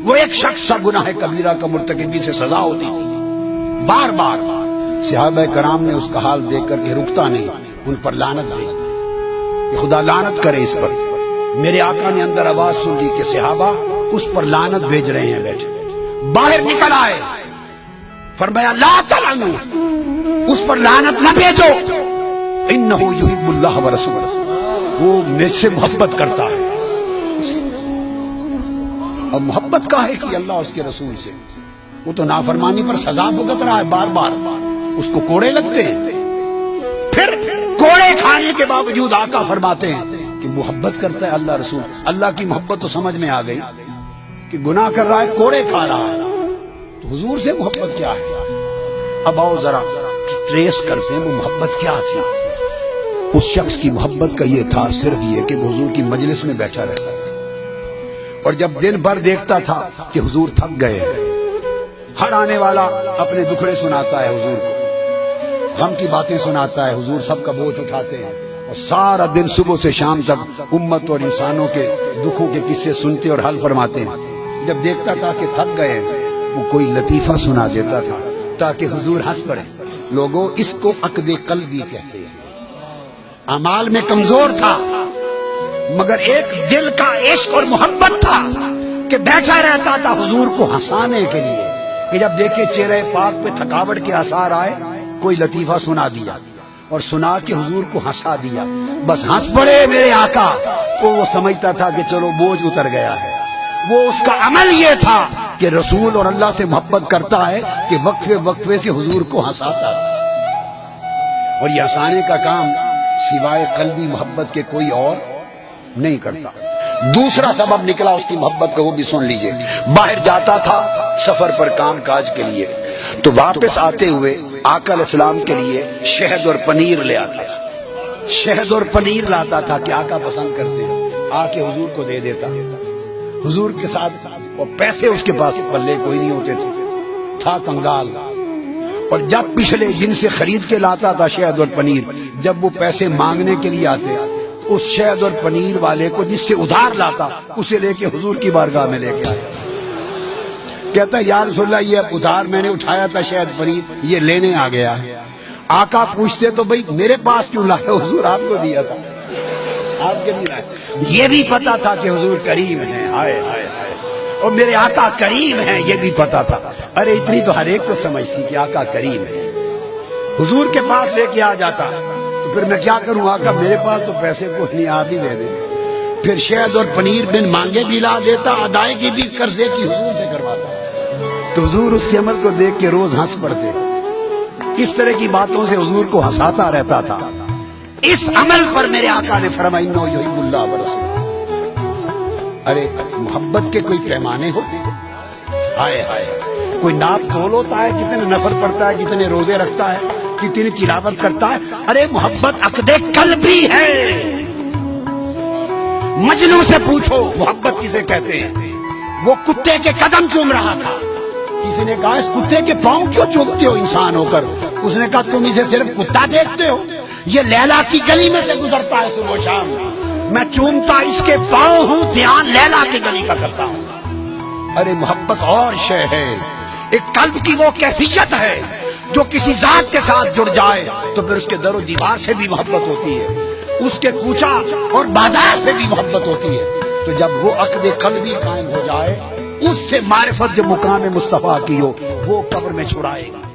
وہ ایک شخص تھا گناہ کبیرہ کا مرتکبی سے سزا ہوتی تھی، بار بار صحابہ کرام نے اس کا حال دیکھ کر کے رکتا نہیں، ان پر لعنت بھیج دی کہ خدا لعنت کرے اس پر۔ میرے آقا نے اندر آواز سن لی کہ صحابہ اس پر لعنت بھیج رہے ہیں، بیٹھے باہر نکل آئے، فرمایا لا تلعنوا، اس پر لعنت نہ بھیجو، انہ یحب اللہ ورسولہ، وہ مجھ سے محبت کرتا ہے۔ اب محبت کا ہے کہ اللہ اس کے رسول سے، وہ تو نافرمانی پر سزا بھگت رہا ہے بار بار، اس کو کوڑے لگتے ہیں، پھر کوڑے کھانے کے باوجود آقا فرماتے ہیں کہ محبت کرتا ہے اللہ رسول۔ اللہ کی محبت تو سمجھ میں آ گئی کہ گناہ کر رہا ہے، کوڑے کھا رہا ہے، تو حضور سے محبت کیا ہے؟ اب آؤ ذرا ٹریس کرتے ہیں وہ محبت کیا تھی۔ اس شخص کی محبت کا یہ تھا صرف یہ کہ وہ حضور کی مجلس میں بیٹھا رہتا تھا، اور جب دن بھر دیکھتا تھا کہ حضور تھک گئے، ہر آنے والا اپنے دکھڑے سناتا ہے حضور کو، غم کی باتیں سناتا ہے، حضور سب کا بوجھ اٹھاتے ہیں، اور سارا دن صبح سے شام تک امت اور انسانوں کے دکھوں کے قصے سنتے اور حل فرماتے ہیں۔ جب دیکھتا تھا کہ تھک گئے، وہ کوئی لطیفہ سنا دیتا تھا تاکہ حضور ہنس پڑے۔ لوگوں اس کو عقد قلبی کہتے ہیں۔ اعمال میں کمزور تھا مگر ایک دل کا عشق اور محبت تھا کہ بیٹھا رہتا تھا حضور کو ہنسانے کے لیے، کہ جب دیکھے چہرے پاک پہ تھکاوٹ کے آثار آئے، کوئی لطیفہ سنا دیا اور سنا کے حضور کو ہنسا دیا، بس ہنس پڑے میرے آقا، تو وہ سمجھتا تھا کہ چلو بوجھ اتر گیا ہے۔ وہ اس کا عمل یہ تھا کہ رسول اور اللہ سے محبت کرتا ہے کہ وقفے وقفے سے حضور کو ہنساتا تھا، اور یہ ہنسانے کا کام سوائے قلبی محبت کے کوئی اور نہیں کرتا۔ دوسرا سبب نکلا اس کی محبت کا، وہ بھی سن لیجئے۔ باہر جاتا تھا سفر پر کام کاج کے لیے، تو واپس آتے ہوئے آقا علیہ السلام کے لیے شہد اور پنیر لے آتا تھا، شہد اور پنیر لاتا تھا کہ آقا پسند کرتے ہیں، آ کے حضور کو دے دیتا۔ حضور کے ساتھ اور پیسے اس کے پاس پلے کوئی نہیں ہوتے تھے، تھا کنگال، اور جب پچھلے جن سے خرید کے لاتا تھا شہد اور پنیر، جب وہ پیسے مانگنے کے لیے آتے، اس شہد اور پنیر والے کو جس سے ادھار لاتا، اسے لے کے حضور کی بارگاہ میں لے کے آیا، کہتا یا رسول اللہ یہ ادھار میں نے اٹھایا تھا شہد پنیر، یہ لینے آ گیا۔ آقا پوچھتے تو بھئی میرے پاس کیوں لائے؟ حضور آپ کو دیا تھا، آپ کے لیے لائے۔ یہ بھی پتا تھا کہ حضور کریم ہیں، ہائے ہائے ہائے، اور میرے آقا کریم ہیں یہ بھی پتا تھا۔ ارے اتنی تو ہر ایک کو سمجھ تھی کہ آقا کریم ہے۔ حضور کے پاس لے کے آ جاتا تو پھر میں کیا کروں آقا، میرے پاس تو پیسے کچھ نہیں، آپ ہی دے دیں۔ پھر شہد اور پنیر بن مانگے بھی لا دیتا، ادائیگی بھی قرضے کی حضور سے کرواتا، تو حضور اس کے عمل کو دیکھ کے روز ہنس پڑتے۔ اس طرح کی باتوں سے حضور کو ہنساتا رہتا تھا۔ اس عمل پر میرے آقا نے فرمایا انہ یحب اللہ ورسولہ۔ ارے محبت کے کوئی پیمانے ہوتے ہیں؟ ہائے ہائے، کوئی ناپ تول ہوتا ہے کتنے نفل پڑھتا ہے، کتنے روزے رکھتا ہے، کتنی تلاوت کرتا ہے؟ ارے محبت عقد قلبی ہے۔ مجنوں سے پوچھو محبت کسے کہتے ہیں؟ وہ کتے کے قدم چوم رہا تھا، کسی نے کہا اس کتے کے پاؤں کیوں چومتے ہو انسان ہو کر؟ اس نے کہا تم اسے صرف کتا دیکھتے ہو، یہ لیلا کی گلی میں سے گزرتا ہے صبح و شام، میں چومتا اس کے پاؤں ہوں، دھیان لیلا کی گلی کا کرتا ہوں۔ ارے محبت اور شے ہے، ایک قلب کی وہ کیفیت ہے جو کسی ذات کے ساتھ جڑ جائے تو پھر اس کے در و دیوار سے بھی محبت ہوتی ہے، اس کے کوچہ اور بازار سے بھی محبت ہوتی ہے۔ تو جب وہ عقد قلبی قائم ہو جائے، اس سے معرفت جو مقام مصطفیٰ کی ہو وہ قبر میں چھڑائے گا۔